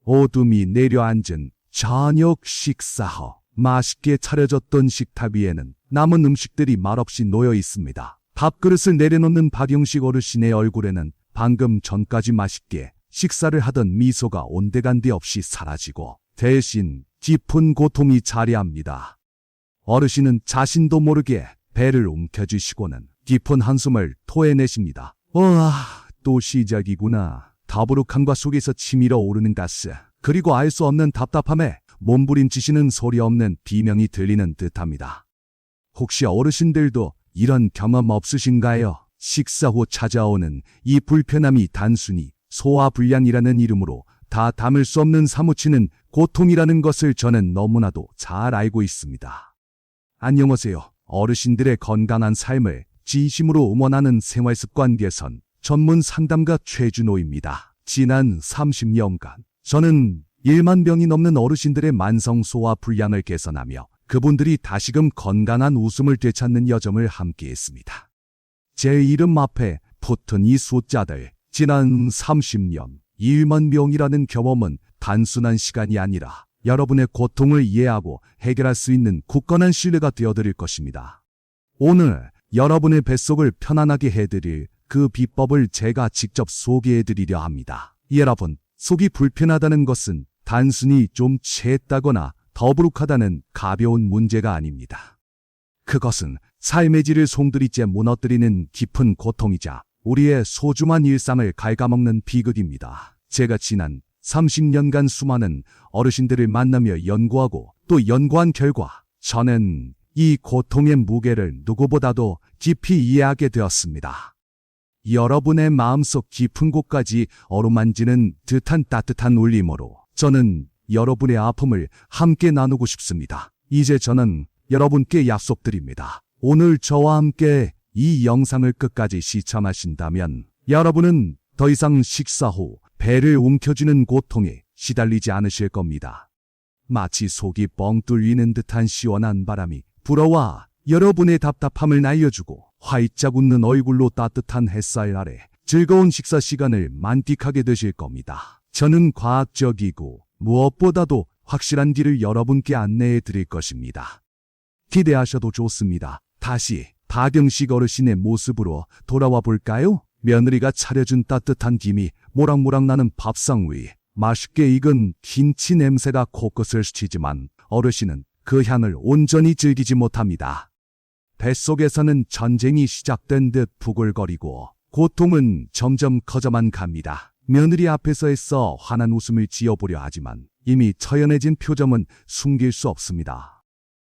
어둠이 내려앉은 저녁 식사허. 맛있게 차려졌던 식탁 위에는 남은 음식들이 말없이 놓여 있습니다. 밥그릇을 내려놓는 박영식 어르신의 얼굴에는 방금 전까지 맛있게 식사를 하던 미소가 온데간데 없이 사라지고 대신 깊은 고통이 자리합니다. 어르신은 자신도 모르게 배를 움켜쥐시고는 깊은 한숨을 토해내십니다. 또 시작이구나. 더부룩함과 속에서 치밀어 오르는 가스, 그리고 알 수 없는 답답함에 몸부림치시는 소리 없는 비명이 들리는 듯합니다. 혹시 어르신들도 이런 경험 없으신가요? 식사 후 찾아오는 이 불편함이 단순히 소화불량이라는 이름으로 다 담을 수 없는 사무치는 고통이라는 것을 저는 너무나도 잘 알고 있습니다. 안녕하세요. 어르신들의 건강한 삶을 진심으로 응원하는 생활습관 개선 전문 상담가 최준호입니다. 지난 30년간 저는 1만 명이 넘는 어르신들의 만성 소화 불량을 개선하며 그분들이 다시금 건강한 웃음을 되찾는 여정을 함께했습니다. 제 이름 앞에 붙은 이 숫자들, 지난 30년 1만 명이라는 경험은 단순한 시간이 아니라 여러분의 고통을 이해하고 해결할 수 있는 굳건한 신뢰가 되어드릴 것입니다. 오늘 여러분의 뱃속을 편안하게 해드릴 그 비법을 제가 직접 소개해드리려 합니다. 여러분, 속이 불편하다는 것은 단순히 좀 체했다거나 더부룩하다는 가벼운 문제가 아닙니다. 그것은 삶의 질을 송두리째 무너뜨리는 깊은 고통이자 우리의 소중한 일상을 갉아먹는 비극입니다. 제가 지난 30년간 수많은 어르신들을 만나며 연구하고 또 연구한 결과 저는 이 고통의 무게를 누구보다도 깊이 이해하게 되었습니다. 여러분의 마음속 깊은 곳까지 어루만지는 듯한 따뜻한 울림으로 저는 여러분의 아픔을 함께 나누고 싶습니다. 이제 저는 여러분께 약속드립니다. 오늘 저와 함께 이 영상을 끝까지 시청하신다면 여러분은 더 이상 식사 후 배를 움켜쥐는 고통에 시달리지 않으실 겁니다. 마치 속이 뻥 뚫리는 듯한 시원한 바람이 불어와 여러분의 답답함을 날려주고 활짝 웃는 얼굴로 따뜻한 햇살 아래 즐거운 식사 시간을 만끽하게 되실 겁니다. 저는 과학적이고 무엇보다도 확실한 길을 여러분께 안내해 드릴 것입니다. 기대하셔도 좋습니다. 다시 박영식 어르신의 모습으로 돌아와 볼까요? 며느리가 차려준 따뜻한 김이 모락모락 나는 밥상 위에 맛있게 익은 김치 냄새가 코끝을 스치지만 어르신은 그 향을 온전히 즐기지 못합니다. 뱃속에서는 전쟁이 시작된 듯 부글거리고 고통은 점점 커져만 갑니다. 며느리 앞에서 애써 환한 웃음을 지어보려 하지만 이미 처연해진 표정은 숨길 수 없습니다.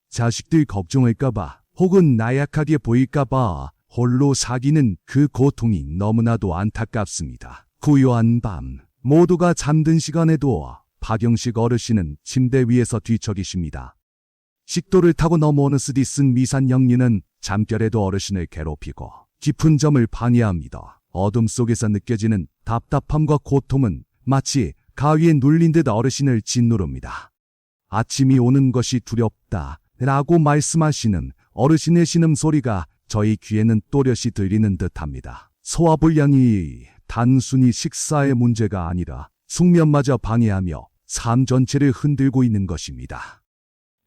자식들 걱정할까봐 혹은 나약하게 보일까봐 홀로 사귀는 그 고통이 너무나도 안타깝습니다. 고요한 밤, 모두가 잠든 시간에도 박영식 어르신은 침대 위에서 뒤척이십니다. 식도를 타고 넘어오는 스디슨 미산영리는 잠결에도 어르신을 괴롭히고 깊은 점을 방해합니다. 어둠 속에서 느껴지는 답답함과 고통은 마치 가위에 눌린 듯 어르신을 짓누릅니다. 아침이 오는 것이 두렵다 라고 말씀하시는 어르신의 신음소리가 저희 귀에는 또렷이 들리는 듯합니다. 소화불량이 단순히 식사의 문제가 아니라 숙면마저 방해하며 삶 전체를 흔들고 있는 것입니다.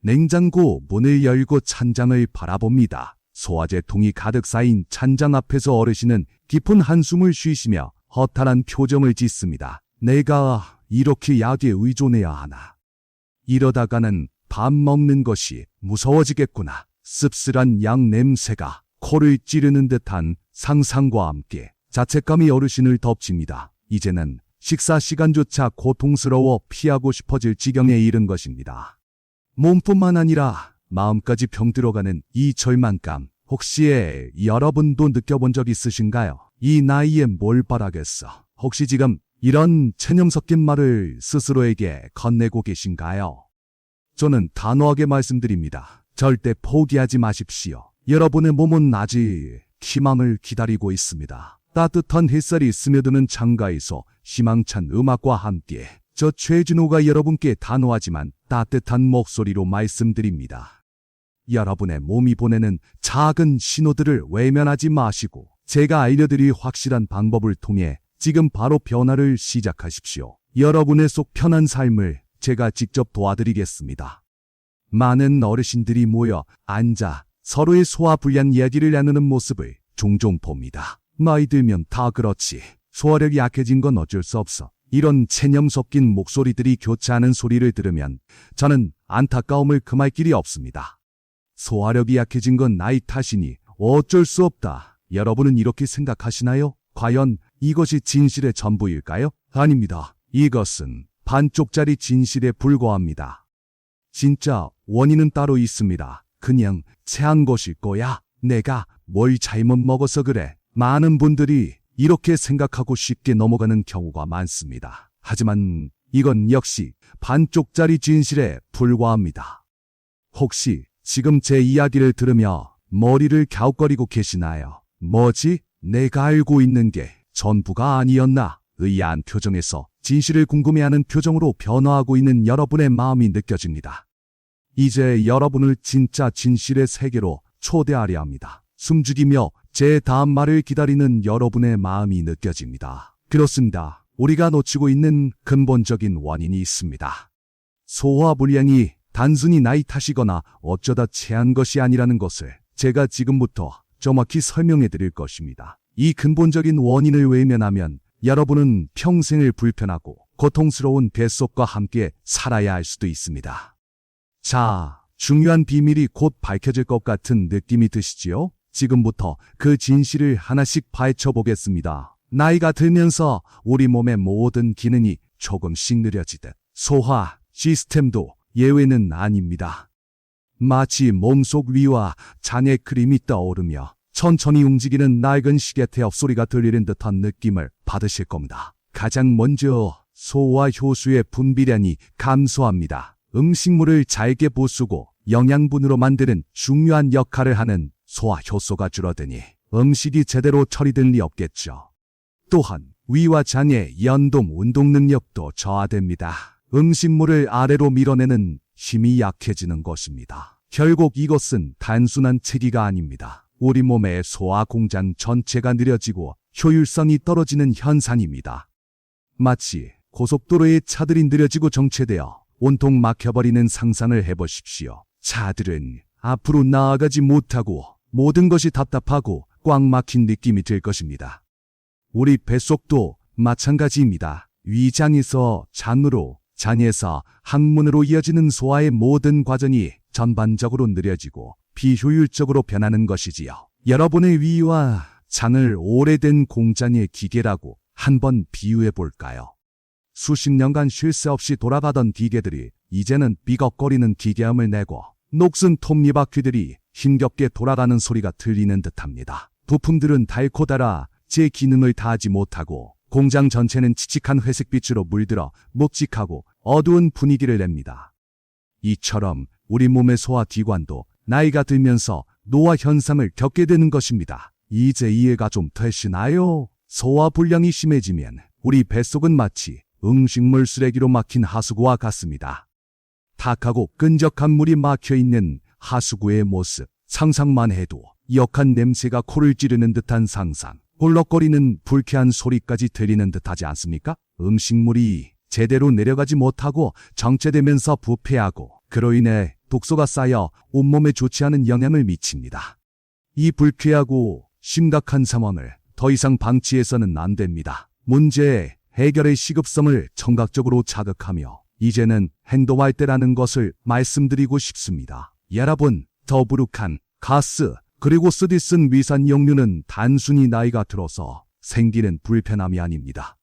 냉장고 문을 열고 찬장을 바라봅니다. 소화제통이 가득 쌓인 찬장 앞에서 어르신은 깊은 한숨을 쉬시며 허탈한 표정을 짓습니다. 내가 이렇게 약에 의존해야 하나. 이러다가는 밥 먹는 것이 무서워지겠구나. 씁쓸한 약 냄새가 코를 찌르는 듯한 상상과 함께 자책감이 어르신을 덮칩니다. 이제는 식사 시간조차 고통스러워 피하고 싶어질 지경에 이른 것입니다. 몸뿐만 아니라 마음까지 병들어가는 이 절망감, 혹시 여러분도 느껴본 적 있으신가요? 이 나이에 뭘 바라겠어? 혹시 지금 이런 체념 섞인 말을 스스로에게 건네고 계신가요? 저는 단호하게 말씀드립니다. 절대 포기하지 마십시오. 여러분의 몸은 아직 희망을 기다리고 있습니다. 따뜻한 햇살이 스며드는 창가에서 희망찬 음악과 함께 저 최준호가 여러분께 단호하지만 따뜻한 목소리로 말씀드립니다. 여러분의 몸이 보내는 작은 신호들을 외면하지 마시고 제가 알려드릴 확실한 방법을 통해 지금 바로 변화를 시작하십시오. 여러분의 속 편한 삶을 제가 직접 도와드리겠습니다. 많은 어르신들이 모여 앉아 서로의 소화 불량 이야기를 나누는 모습을 종종 봅니다. 나이 들면 다 그렇지. 소화력이 약해진 건 어쩔 수 없어. 이런 체념 섞인 목소리들이 교차하는 소리를 들으면 저는 안타까움을 금할 길이 없습니다. 소화력이 약해진 건 나이 탓이니 어쩔 수 없다. 여러분은 이렇게 생각하시나요? 과연 이것이 진실의 전부일까요? 아닙니다. 이것은 반쪽짜리 진실에 불과합니다. 진짜 원인은 따로 있습니다. 그냥 체한 것일 거야. 내가 뭘 잘못 먹어서 그래. 많은 분들이 이렇게 생각하고 쉽게 넘어가는 경우가 많습니다. 하지만 이건 역시 반쪽짜리 진실에 불과합니다. 혹시 지금 제 이야기를 들으며 머리를 갸웃거리고 계시나요? 뭐지? 내가 알고 있는 게 전부가 아니었나? 의아한 표정에서 진실을 궁금해하는 표정으로 변화하고 있는 여러분의 마음이 느껴집니다. 이제 여러분을 진짜 진실의 세계로 초대하려 합니다. 숨죽이며 제 다음 말을 기다리는 여러분의 마음이 느껴집니다. 그렇습니다. 우리가 놓치고 있는 근본적인 원인이 있습니다. 소화 불량이 단순히 나이 탓이거나 어쩌다 체한 것이 아니라는 것을 제가 지금부터 정확히 설명해 드릴 것입니다. 이 근본적인 원인을 외면하면 여러분은 평생을 불편하고 고통스러운 뱃속과 함께 살아야 할 수도 있습니다. 자, 중요한 비밀이 곧 밝혀질 것 같은 느낌이 드시지요? 지금부터 그 진실을 하나씩 파헤쳐 보겠습니다. 나이가 들면서 우리 몸의 모든 기능이 조금씩 느려지듯 소화 시스템도 예외는 아닙니다. 마치 몸속 위와 잔의 그림이 떠오르며 천천히 움직이는 낡은 시계 태엽 소리가 들리는 듯한 느낌을 받으실 겁니다. 가장 먼저 소화 효소의 분비량이 감소합니다. 음식물을 잘게 부수고 영양분으로 만드는 중요한 역할을 하는 소화 효소가 줄어드니 음식이 제대로 처리될 리 없겠죠. 또한 위와 장의 연동 운동 능력도 저하됩니다. 음식물을 아래로 밀어내는 힘이 약해지는 것입니다. 결국 이것은 단순한 체기가 아닙니다. 우리 몸의 소화 공장 전체가 느려지고 효율성이 떨어지는 현상입니다. 마치 고속도로의 차들이 느려지고 정체되어 온통 막혀버리는 상상을 해보십시오. 차들은 앞으로 나아가지 못하고 모든 것이 답답하고 꽉 막힌 느낌이 들 것입니다. 우리 뱃속도 마찬가지입니다. 위장에서 장으로, 장에서 항문으로 이어지는 소화의 모든 과정이 전반적으로 느려지고 비효율적으로 변하는 것이지요. 여러분의 위와 장을 오래된 공장의 기계라고 한번 비유해 볼까요? 수십 년간 쉴 새 없이 돌아가던 기계들이 이제는 삐걱거리는 기계음을 내고 녹슨 톱니바퀴들이 힘겹게 돌아가는 소리가 들리는 듯합니다. 부품들은 닳고 닳아 제 기능을 다하지 못하고 공장 전체는 칙칙한 회색빛으로 물들어 묵직하고 어두운 분위기를 냅니다. 이처럼 우리 몸의 소화기관도 나이가 들면서 노화 현상을 겪게 되는 것입니다. 이제 이해가 좀 되시나요? 소화 불량이 심해지면 우리 뱃속은 마치 음식물 쓰레기로 막힌 하수구와 같습니다. 탁하고 끈적한 물이 막혀있는 하수구의 모습, 상상만 해도 역한 냄새가 코를 찌르는 듯한 상상, 홀럭거리는 불쾌한 소리까지 들리는 듯하지 않습니까? 음식물이 제대로 내려가지 못하고 정체되면서 부패하고 그로 인해 독소가 쌓여 온몸에 좋지 않은 영향을 미칩니다. 이 불쾌하고 심각한 상황을 더 이상 방치해서는 안 됩니다. 문제의 해결의 시급성을 청각적으로 자극하며 이제는 행동할 때라는 것을 말씀드리고 싶습니다. 여러분, 더부룩한 가스 그리고 쓰디 쓴 위산 역류는 단순히 나이가 들어서 생기는 불편함이 아닙니다.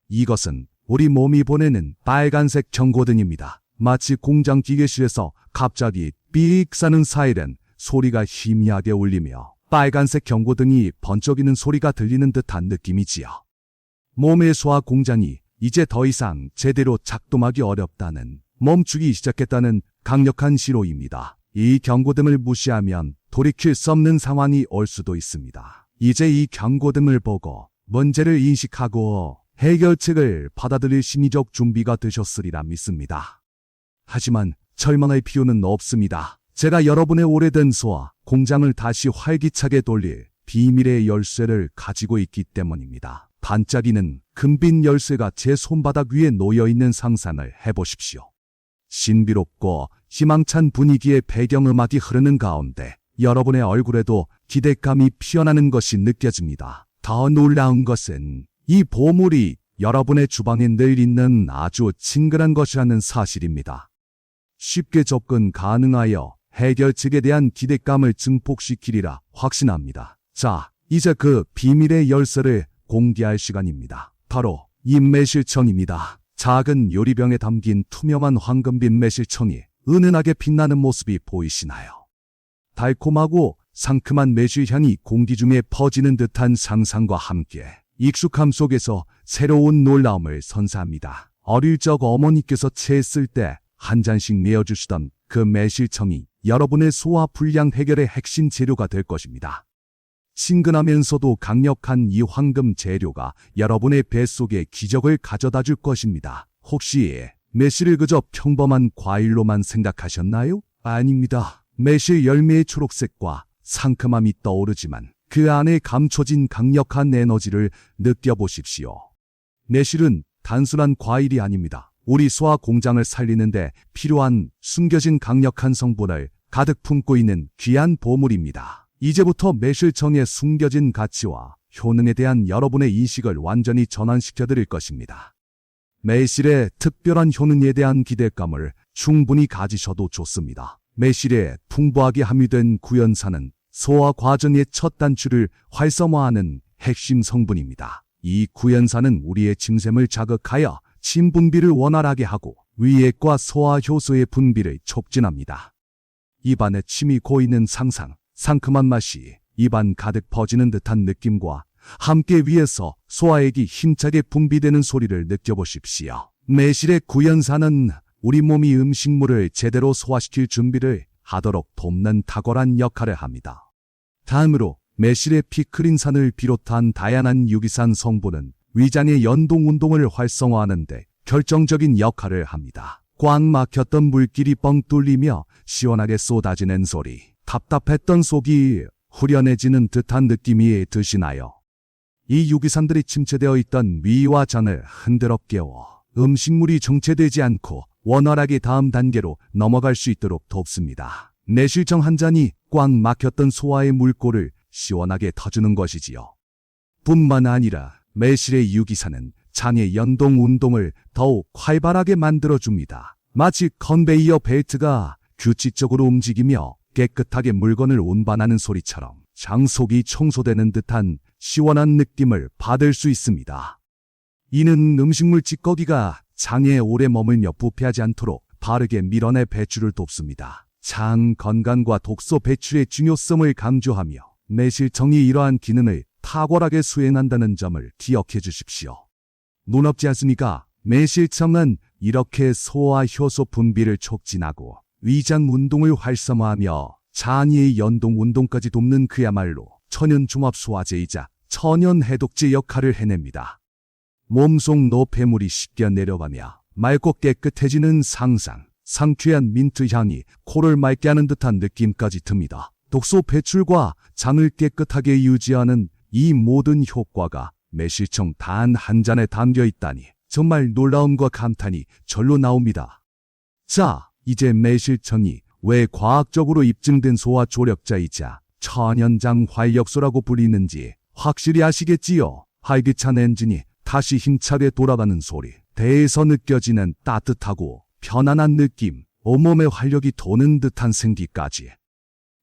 이것은 우리 몸이 보내는 빨간색 경고등입니다. 마치 공장 기계실에서 갑자기 삑 사는 사이렌 소리가 희미하게 울리며 빨간색 경고등이 번쩍이는 소리가 들리는 듯한 느낌이지요. 몸의 소화 공장이 이제 더 이상 제대로 작동하기 어렵다는, 멈추기 시작했다는 강력한 신호입니다. 이 경고등을 무시하면 돌이킬 수 없는 상황이 올 수도 있습니다. 이제 이 경고등을 보고 문제를 인식하고 해결책을 받아들일 심리적 준비가 되셨으리라 믿습니다. 하지만 절망할 필요는 없습니다. 제가 여러분의 오래된 소화 공장을 다시 활기차게 돌릴 비밀의 열쇠를 가지고 있기 때문입니다. 반짝이는 금빛 열쇠가 제 손바닥 위에 놓여있는 상상을 해보십시오. 신비롭고 희망찬 분위기의 배경음악이 흐르는 가운데 여러분의 얼굴에도 기대감이 피어나는 것이 느껴집니다. 더 놀라운 것은 이 보물이 여러분의 주방에 늘 있는 아주 친근한 것이라는 사실입니다. 쉽게 접근 가능하여 해결책에 대한 기대감을 증폭시키리라 확신합니다. 자, 이제 그 비밀의 열쇠를 공개할 시간입니다. 바로 이 매실청입니다. 작은 요리병에 담긴 투명한 황금빛 매실청이 은은하게 빛나는 모습이 보이시나요? 달콤하고 상큼한 매실향이 공기 중에 퍼지는 듯한 상상과 함께 익숙함 속에서 새로운 놀라움을 선사합니다. 어릴 적 어머니께서 채했을 때 한 잔씩 내어주시던 그 매실청이 여러분의 소화 불량 해결의 핵심 재료가 될 것입니다. 친근하면서도 강력한 이 황금 재료가 여러분의 뱃속에 기적을 가져다 줄 것입니다. 혹시 매실을 그저 평범한 과일로만 생각하셨나요? 아닙니다. 매실 열매의 초록색과 상큼함이 떠오르지만 그 안에 감춰진 강력한 에너지를 느껴보십시오. 매실은 단순한 과일이 아닙니다. 우리 소화 공장을 살리는데 필요한 숨겨진 강력한 성분을 가득 품고 있는 귀한 보물입니다. 이제부터 매실청의 숨겨진 가치와 효능에 대한 여러분의 인식을 완전히 전환시켜 드릴 것입니다. 매실의 특별한 효능에 대한 기대감을 충분히 가지셔도 좋습니다. 매실에 풍부하게 함유된 구연산은 소화 과정의 첫 단추를 활성화하는 핵심 성분입니다. 이 구연산은 우리의 침샘을 자극하여 침 분비를 원활하게 하고 위액과 소화 효소의 분비를 촉진합니다. 입안에 침이 고이는 상상, 상큼한 맛이 입안 가득 퍼지는 듯한 느낌과 함께 위에서 소화액이 힘차게 분비되는 소리를 느껴보십시오. 매실의 구연산은 우리 몸이 음식물을 제대로 소화시킬 준비를 하도록 돕는 탁월한 역할을 합니다. 다음으로 매실의 피크린산을 비롯한 다양한 유기산 성분은 위장의 연동 운동을 활성화하는 데 결정적인 역할을 합니다. 꽉 막혔던 물길이 뻥 뚫리며 시원하게 쏟아지는 소리, 답답했던 속이 후련해지는 듯한 느낌이 드시나요? 이 유기산들이 침체되어 있던 위와 장을 흔들어 깨워 음식물이 정체되지 않고 원활하게 다음 단계로 넘어갈 수 있도록 돕습니다. 매실청 한 잔이 꽉 막혔던 소화의 물꼬를 시원하게 터주는 것이지요. 뿐만 아니라 매실의 유기산은 장의 연동 운동을 더욱 활발하게 만들어줍니다. 마치 컨베이어 벨트가 규칙적으로 움직이며 깨끗하게 물건을 운반하는 소리처럼 장 속이 청소되는 듯한 시원한 느낌을 받을 수 있습니다. 이는 음식물 찌꺼기가 장에 오래 머물며 부패하지 않도록 바르게 밀어내 배출을 돕습니다. 장 건강과 독소 배출의 중요성을 강조하며 매실청이 이러한 기능을 탁월하게 수행한다는 점을 기억해 주십시오. 놀랍지 않습니까? 매실청은 이렇게 소화 효소 분비를 촉진하고 위장 운동을 활성화하며 장의 연동 운동까지 돕는 그야말로 천연 종합 소화제이자 천연 해독제 역할을 해냅니다. 몸속 노폐물이 씻겨 내려가며 맑고 깨끗해지는 상상, 상쾌한 민트 향이 코를 맑게 하는 듯한 느낌까지 듭니다. 독소 배출과 장을 깨끗하게 유지하는 이 모든 효과가 매실청 단 한 잔에 담겨 있다니 정말 놀라움과 감탄이 절로 나옵니다. 자, 이제 매실청이 왜 과학적으로 입증된 소화 조력자이자 천연장 활력소라고 불리는지 확실히 아시겠지요? 활기찬 엔진이 다시 힘차게 돌아가는 소리, 배에서 느껴지는 따뜻하고 편안한 느낌, 온몸에 활력이 도는 듯한 생기까지.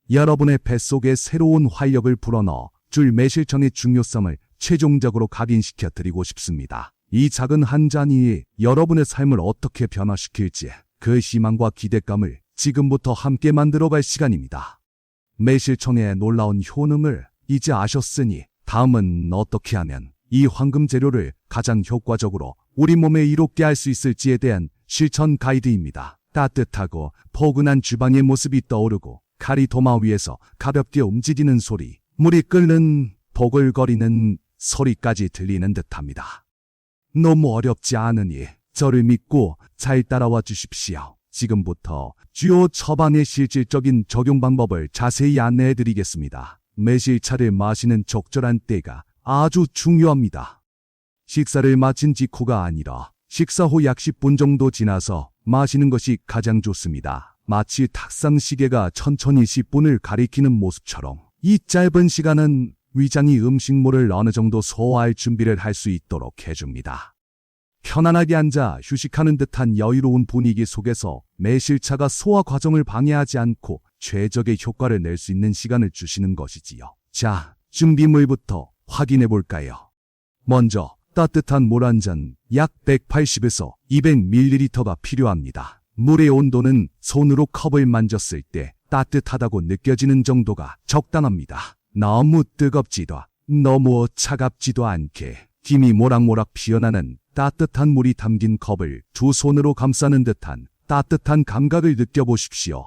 여러분의 뱃속에 새로운 활력을 불어넣어 줄 매실청의 중요성을 최종적으로 각인시켜 드리고 싶습니다. 이 작은 한 잔이 여러분의 삶을 어떻게 변화시킬지 그 희망과 기대감을 지금부터 함께 만들어갈 시간입니다. 매실청의 놀라운 효능을 이제 아셨으니 다음은 어떻게 하면 이 황금 재료를 가장 효과적으로 우리 몸에 이롭게 할 수 있을지에 대한 실천 가이드입니다. 따뜻하고 포근한 주방의 모습이 떠오르고 칼이 도마 위에서 가볍게 움직이는 소리, 물이 끓는 보글거리는 소리까지 들리는 듯합니다. 너무 어렵지 않으니 저를 믿고 잘 따라와 주십시오. 지금부터 주요 처방의 실질적인 적용 방법을 자세히 안내해 드리겠습니다. 매실차를 마시는 적절한 때가 아주 중요합니다. 식사를 마친 직후가 아니라 식사 후 약 10분 정도 지나서 마시는 것이 가장 좋습니다. 마치 탁상 시계가 천천히 10분을 가리키는 모습처럼 이 짧은 시간은 위장이 음식물을 어느 정도 소화할 준비를 할 수 있도록 해줍니다. 편안하게 앉아 휴식하는 듯한 여유로운 분위기 속에서 매실차가 소화 과정을 방해하지 않고 최적의 효과를 낼 수 있는 시간을 주시는 것이지요. 자, 준비물부터 확인해 볼까요? 먼저 따뜻한 물 한 잔, 약 180에서 200ml가 필요합니다. 물의 온도는 손으로 컵을 만졌을 때 따뜻하다고 느껴지는 정도가 적당합니다. 너무 뜨겁지도 너무 차갑지도 않게 김이 모락모락 피어나는 따뜻한 물이 담긴 컵을 두 손으로 감싸는 듯한 따뜻한 감각을 느껴보십시오.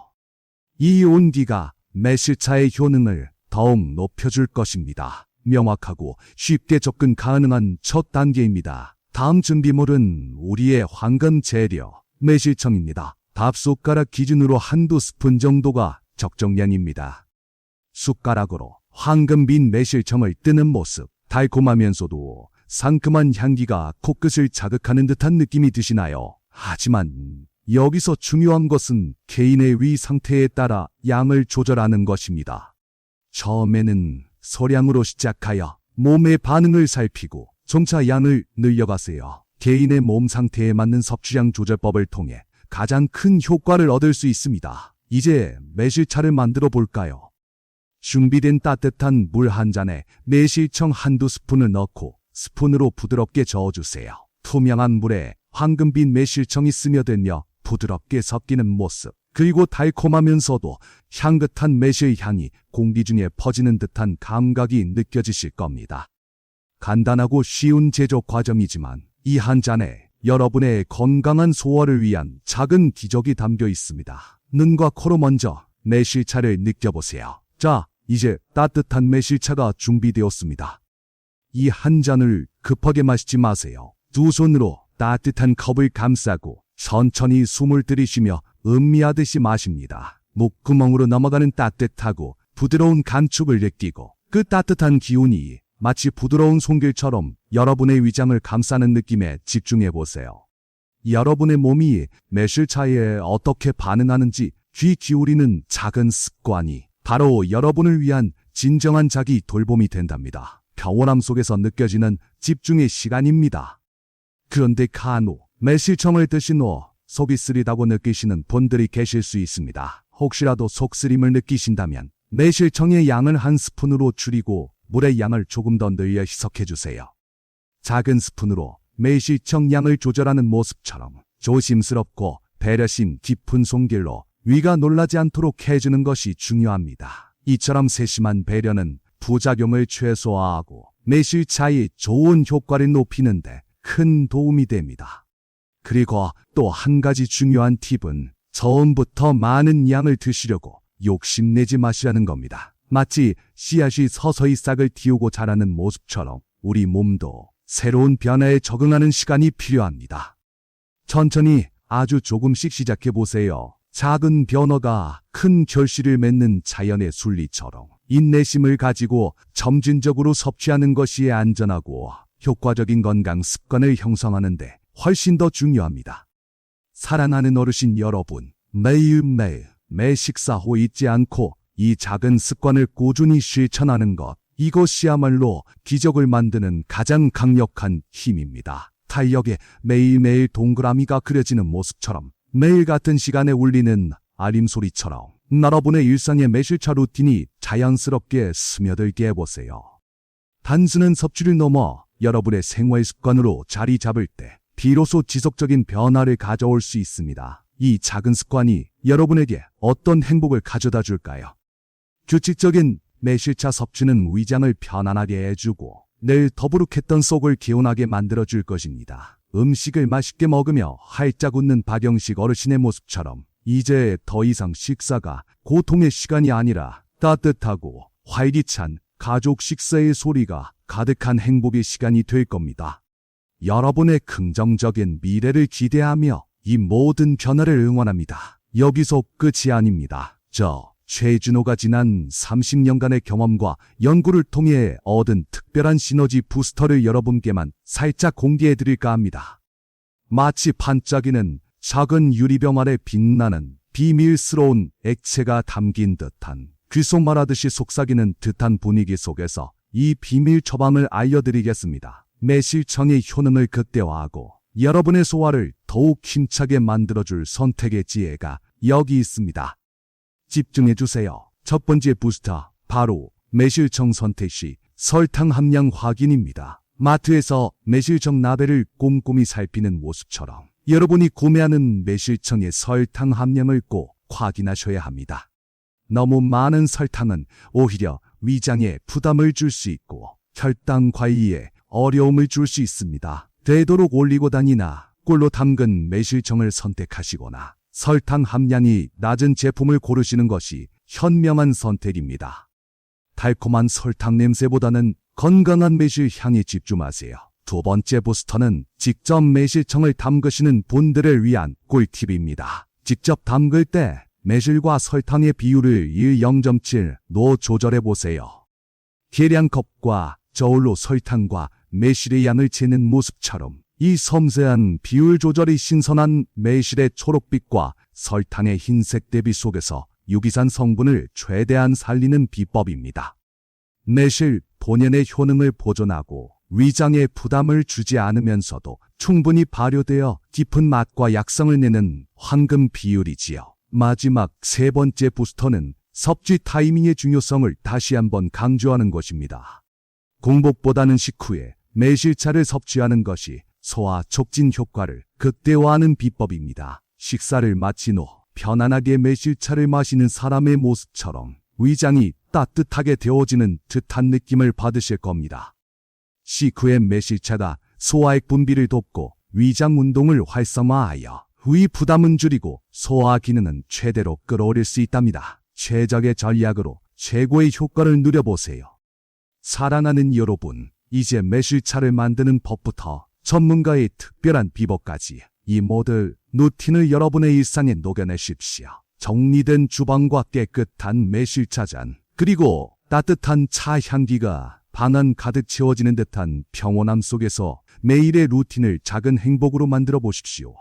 이 온기가 매실차의 효능을 더욱 높여줄 것입니다. 명확하고 쉽게 접근 가능한 첫 단계입니다. 다음 준비물은 우리의 황금 재료, 매실청입니다. 밥숟가락 기준으로 한두 스푼 정도가 적정량입니다. 숟가락으로 황금빈 매실청을 뜨는 모습, 달콤하면서도 상큼한 향기가 코끝을 자극하는 듯한 느낌이 드시나요? 하지만 여기서 중요한 것은 개인의 위 상태에 따라 양을 조절하는 것입니다. 처음에는 소량으로 시작하여 몸의 반응을 살피고 점차 양을 늘려가세요. 개인의 몸 상태에 맞는 섭취량 조절법을 통해 가장 큰 효과를 얻을 수 있습니다. 이제 매실차를 만들어 볼까요? 준비된 따뜻한 물 한 잔에 매실청 한두 스푼을 넣고 스푼으로 부드럽게 저어주세요. 투명한 물에 황금빛 매실청이 스며들며 부드럽게 섞이는 모습, 그리고 달콤하면서도 향긋한 매실 향이 공기 중에 퍼지는 듯한 감각이 느껴지실 겁니다. 간단하고 쉬운 제조 과정이지만 이 한 잔에 여러분의 건강한 소화를 위한 작은 기적이 담겨 있습니다. 눈과 코로 먼저 매실차를 느껴보세요. 자, 이제 따뜻한 매실차가 준비되었습니다. 이 한 잔을 급하게 마시지 마세요. 두 손으로 따뜻한 컵을 감싸고 천천히 숨을 들이쉬며 음미하듯이 마십니다. 목구멍으로 넘어가는 따뜻하고 부드러운 감촉을 느끼고 그 따뜻한 기운이 마치 부드러운 손길처럼 여러분의 위장을 감싸는 느낌에 집중해 보세요. 여러분의 몸이 매실차에 어떻게 반응하는지 귀 기울이는 작은 습관이 바로 여러분을 위한 진정한 자기 돌봄이 된답니다. 평온함 속에서 느껴지는 집중의 시간입니다. 그런데 간혹 매실청을 드신 후 속이 쓰리다고 느끼시는 분들이 계실 수 있습니다. 혹시라도 속쓰림을 느끼신다면 매실청의 양을 한 스푼으로 줄이고 물의 양을 조금 더 늘려 희석해 주세요. 작은 스푼으로 매실청 양을 조절하는 모습처럼 조심스럽고 배려심 깊은 손길로 위가 놀라지 않도록 해주는 것이 중요합니다. 이처럼 세심한 배려는 부작용을 최소화하고 매실차의 좋은 효과를 높이는데 큰 도움이 됩니다. 그리고 또 한 가지 중요한 팁은 처음부터 많은 양을 드시려고 욕심내지 마시라는 겁니다. 마치 씨앗이 서서히 싹을 틔우고 자라는 모습처럼 우리 몸도 새로운 변화에 적응하는 시간이 필요합니다. 천천히 아주 조금씩 시작해 보세요. 작은 변화가 큰 결실을 맺는 자연의 순리처럼 인내심을 가지고 점진적으로 섭취하는 것이 안전하고 효과적인 건강 습관을 형성하는데 훨씬 더 중요합니다. 사랑하는 어르신 여러분, 매일매일 매 식사 후 잊지 않고 이 작은 습관을 꾸준히 실천하는 것, 이것이야말로 기적을 만드는 가장 강력한 힘입니다. 달력에 매일매일 동그라미가 그려지는 모습처럼 매일 같은 시간에 울리는 알림소리처럼 여러분의 일상의 매실차 루틴이 자연스럽게 스며들게 해보세요. 단순한 섭취를 넘어 여러분의 생활 습관으로 자리 잡을 때 비로소 지속적인 변화를 가져올 수 있습니다. 이 작은 습관이 여러분에게 어떤 행복을 가져다 줄까요? 규칙적인 매실차 섭취는 위장을 편안하게 해주고 늘 더부룩했던 속을 개운하게 만들어줄 것입니다. 음식을 맛있게 먹으며 활짝 웃는 박영식 어르신의 모습처럼 이제 더 이상 식사가 고통의 시간이 아니라 따뜻하고 활기찬 가족 식사의 소리가 가득한 행복의 시간이 될 겁니다. 여러분의 긍정적인 미래를 기대하며 이 모든 변화를 응원합니다. 여기서 끝이 아닙니다. 저 최준호가 지난 30년간의 경험과 연구를 통해 얻은 특별한 시너지 부스터를 여러분께만 살짝 공개해 드릴까 합니다. 마치 반짝이는 작은 유리병 아래 빛나는 비밀스러운 액체가 담긴 듯한 귓속말하듯이 속삭이는 듯한 분위기 속에서 이 비밀 처방을 알려드리겠습니다. 매실청의 효능을 극대화하고 여러분의 소화를 더욱 힘차게 만들어줄 선택의 지혜가 여기 있습니다. 집중해주세요. 첫 번째 부스터, 바로 매실청 선택 시 설탕 함량 확인입니다. 마트에서 매실청 라벨을 꼼꼼히 살피는 모습처럼 여러분이 구매하는 매실청의 설탕 함량을 꼭 확인하셔야 합니다. 너무 많은 설탕은 오히려 위장에 부담을 줄 수 있고 혈당 관리에 어려움을 줄 수 있습니다. 되도록 올리고당이나 꿀로 담근 매실청을 선택하시거나 설탕 함량이 낮은 제품을 고르시는 것이 현명한 선택입니다. 달콤한 설탕 냄새보다는 건강한 매실 향에 집중하세요. 두 번째 부스터는 직접 매실청을 담그시는 분들을 위한 꿀팁입니다. 직접 담글 때 매실과 설탕의 비율을 0.7로 조절해 보세요. 계량컵과 저울로 설탕과 매실의 양을 재는 모습처럼 이 섬세한 비율 조절이 신선한 매실의 초록빛과 설탕의 흰색 대비 속에서 유기산 성분을 최대한 살리는 비법입니다. 매실 본연의 효능을 보존하고 위장에 부담을 주지 않으면서도 충분히 발효되어 깊은 맛과 약성을 내는 황금 비율이지요. 마지막 세 번째 부스터는 섭취 타이밍의 중요성을 다시 한번 강조하는 것입니다. 공복보다는 식후에 매실차를 섭취하는 것이 소화 촉진 효과를 극대화하는 비법입니다. 식사를 마친 후 편안하게 매실차를 마시는 사람의 모습처럼 위장이 따뜻하게 데워지는 듯한 느낌을 받으실 겁니다. 식후의 매실차가 소화액 분비를 돕고 위장 운동을 활성화하여 위 부담은 줄이고 소화 기능은 최대로 끌어올릴 수 있답니다. 최적의 전략으로 최고의 효과를 누려보세요. 사랑하는 여러분, 이제 매실차를 만드는 법부터 전문가의 특별한 비법까지 이 모든 루틴을 여러분의 일상에 녹여내십시오. 정리된 주방과 깨끗한 매실차 잔, 그리고 따뜻한 차 향기가 방 안 가득 채워지는 듯한 평온함 속에서 매일의 루틴을 작은 행복으로 만들어 보십시오.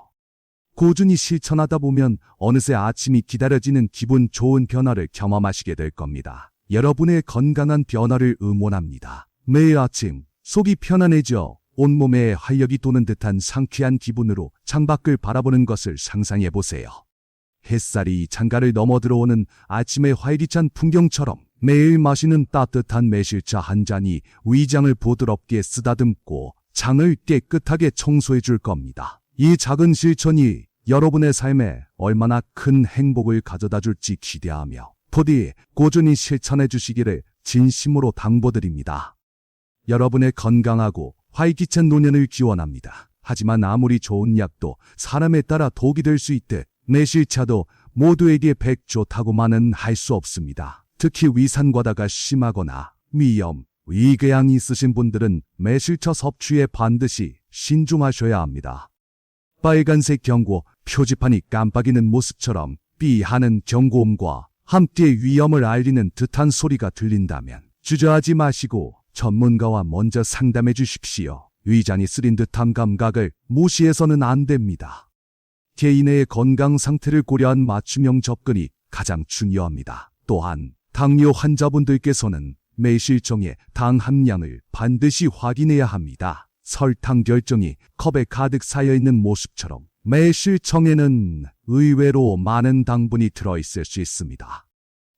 꾸준히 실천하다 보면 어느새 아침이 기다려지는 기분 좋은 변화를 경험하시게 될 겁니다. 여러분의 건강한 변화를 응원합니다. 매일 아침 속이 편안해져 온몸에 활력이 도는 듯한 상쾌한 기분으로 창밖을 바라보는 것을 상상해 보세요. 햇살이 창가를 넘어 들어오는 아침의 활기찬 풍경처럼 매일 마시는 따뜻한 매실차 한 잔이 위장을 부드럽게 쓰다듬고 장을 깨끗하게 청소해 줄 겁니다. 이 작은 실천이 여러분의 삶에 얼마나 큰 행복을 가져다 줄지 기대하며 부디 꾸준히 실천해 주시기를 진심으로 당부드립니다. 여러분의 건강하고 활기찬 노년을 기원합니다. 하지만 아무리 좋은 약도 사람에 따라 독이 될 수 있듯 매실차도 모두에게 100좋다고만은 할 수 없습니다. 특히 위산과다가 심하거나 위염, 위궤양이 있으신 분들은 매실차 섭취에 반드시 신중하셔야 합니다. 빨간색 경고 표지판이 깜빡이는 모습처럼 삐 하는 경고음과 함께 위험을 알리는 듯한 소리가 들린다면 주저하지 마시고 전문가와 먼저 상담해 주십시오. 위장이 쓰린 듯한 감각을 무시해서는 안 됩니다. 개인의 건강 상태를 고려한 맞춤형 접근이 가장 중요합니다. 또한 당뇨 환자분들께서는 매실청의 당 함량을 반드시 확인해야 합니다. 설탕 결정이 컵에 가득 쌓여있는 모습처럼 매실청에는 의외로 많은 당분이 들어있을 수 있습니다.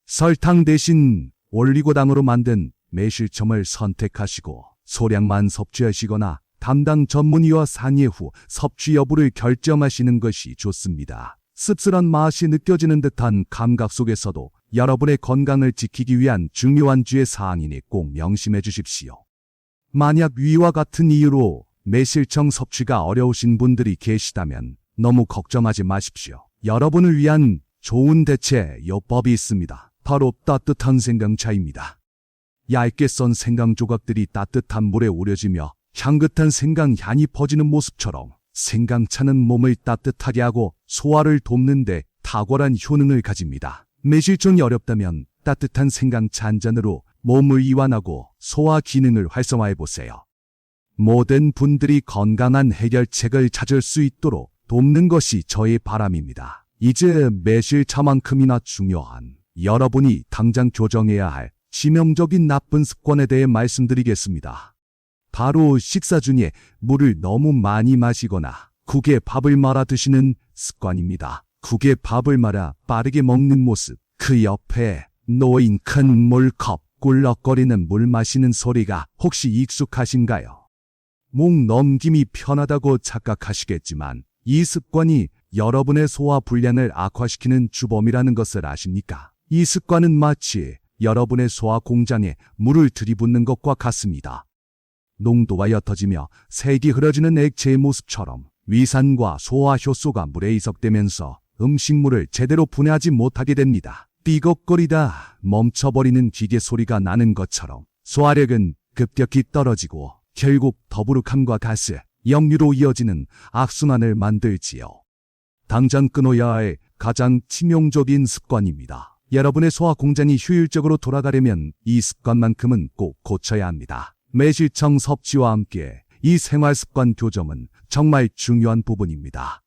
설탕 대신 올리고당으로 만든 매실청을 선택하시고 소량만 섭취하시거나 담당 전문의와 상의 후 섭취 여부를 결정하시는 것이 좋습니다. 씁쓸한 맛이 느껴지는 듯한 감각 속에서도 여러분의 건강을 지키기 위한 중요한 주의 사항이니 꼭 명심해 주십시오. 만약 위와 같은 이유로 매실청 섭취가 어려우신 분들이 계시다면 너무 걱정하지 마십시오. 여러분을 위한 좋은 대체 요법이 있습니다. 바로 따뜻한 생강차입니다. 얇게 썬 생강 조각들이 따뜻한 물에 우려지며 향긋한 생강 향이 퍼지는 모습처럼 생강차는 몸을 따뜻하게 하고 소화를 돕는 데 탁월한 효능을 가집니다. 매실청이 어렵다면 따뜻한 생강차 한 잔으로 몸을 이완하고 소화 기능을 활성화해보세요. 모든 분들이 건강한 해결책을 찾을 수 있도록 돕는 것이 저의 바람입니다. 이제 매실차만큼이나 중요한 여러분이 당장 교정해야 할 치명적인 나쁜 습관에 대해 말씀드리겠습니다. 바로 식사 중에 물을 너무 많이 마시거나 국에 밥을 말아 드시는 습관입니다. 국에 밥을 말아 빠르게 먹는 모습, 그 옆에 놓인 큰 물컵, 꿀럭거리는 물 마시는 소리가 혹시 익숙하신가요? 목 넘김이 편하다고 착각하시겠지만 이 습관이 여러분의 소화 불량을 악화시키는 주범이라는 것을 아십니까? 이 습관은 마치 여러분의 소화 공장에 물을 들이붓는 것과 같습니다. 농도가 옅어지며 색이 흐려지는 액체의 모습처럼 위산과 소화 효소가 물에 이석되면서 음식물을 제대로 분해하지 못하게 됩니다. 삐걱거리다 멈춰버리는 기계 소리가 나는 것처럼 소화력은 급격히 떨어지고 결국 더부룩함과 가스, 역류로 이어지는 악순환을 만들지요. 당장 끊어야 할 가장 치명적인 습관입니다. 여러분의 소화 공장이 효율적으로 돌아가려면 이 습관만큼은 꼭 고쳐야 합니다. 매실청 섭취와 함께 이 생활습관 교정은 정말 중요한 부분입니다.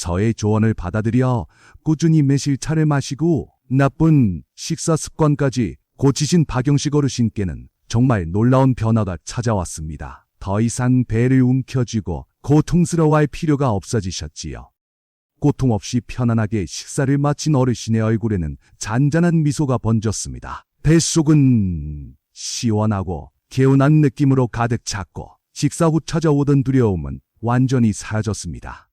저의 조언을 받아들여 꾸준히 매실차를 마시고 나쁜 식사 습관까지 고치신 박영식 어르신께는 정말 놀라운 변화가 찾아왔습니다. 더 이상 배를 움켜쥐고 고통스러워할 필요가 없어지셨지요. 고통 없이 편안하게 식사를 마친 어르신의 얼굴에는 잔잔한 미소가 번졌습니다. 뱃속은 시원하고 개운한 느낌으로 가득 찼고 식사 후 찾아오던 두려움은 완전히 사라졌습니다.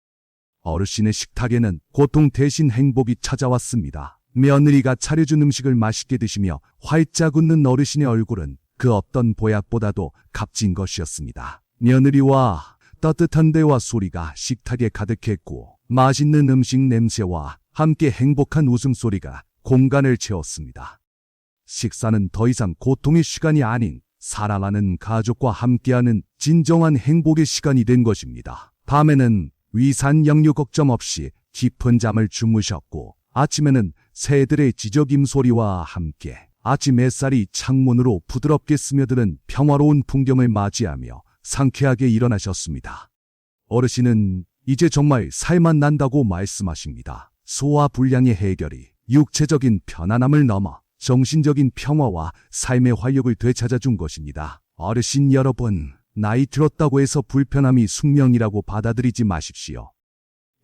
어르신의 식탁에는 고통 대신 행복이 찾아왔습니다. 며느리가 차려준 음식을 맛있게 드시며 활짝 웃는 어르신의 얼굴은 그 어떤 보약보다도 값진 것이었습니다. 며느리와 따뜻한 대화 소리가 식탁에 가득했고 맛있는 음식 냄새와 함께 행복한 웃음소리가 공간을 채웠습니다. 식사는 더 이상 고통의 시간이 아닌 사랑하는 가족과 함께하는 진정한 행복의 시간이 된 것입니다. 밤에는 위산 역류 걱정 없이 깊은 잠을 주무셨고 아침에는 새들의 지저귐 소리와 함께 아침 햇살이 창문으로 부드럽게 스며드는 평화로운 풍경을 맞이하며 상쾌하게 일어나셨습니다. 어르신은 이제 정말 살만 난다고 말씀하십니다. 소화 불량의 해결이 육체적인 편안함을 넘어 정신적인 평화와 삶의 활력을 되찾아준 것입니다. 어르신 여러분, 나이 들었다고 해서 불편함이 숙명이라고 받아들이지 마십시오.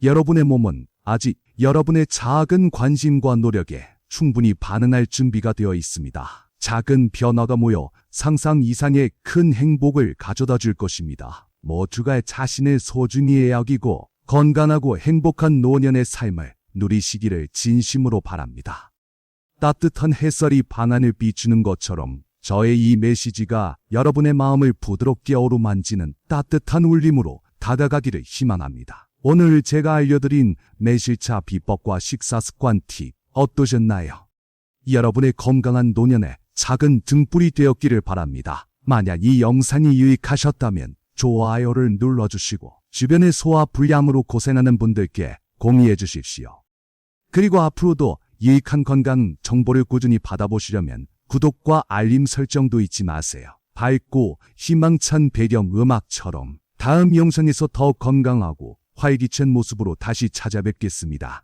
여러분의 몸은 아직 여러분의 작은 관심과 노력에 충분히 반응할 준비가 되어 있습니다. 작은 변화가 모여 상상 이상의 큰 행복을 가져다 줄 것입니다. 모두가 자신을 소중히 여기고 건강하고 행복한 노년의 삶을 누리시기를 진심으로 바랍니다. 따뜻한 햇살이 방안을 비추는 것처럼 저의 이 메시지가 여러분의 마음을 부드럽게 어루만지는 따뜻한 울림으로 다가가기를 희망합니다. 오늘 제가 알려드린 매실차 비법과 식사 습관 팁 어떠셨나요? 여러분의 건강한 노년에 작은 등불이 되었기를 바랍니다. 만약 이 영상이 유익하셨다면 좋아요를 눌러주시고 주변의 소화 불량으로 고생하는 분들께 공유해 주십시오. 그리고 앞으로도 유익한 건강 정보를 꾸준히 받아보시려면 구독과 알림 설정도 잊지 마세요. 밝고 희망찬 배경 음악처럼 다음 영상에서 더 건강하고 활기찬 모습으로 다시 찾아뵙겠습니다.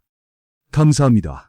감사합니다.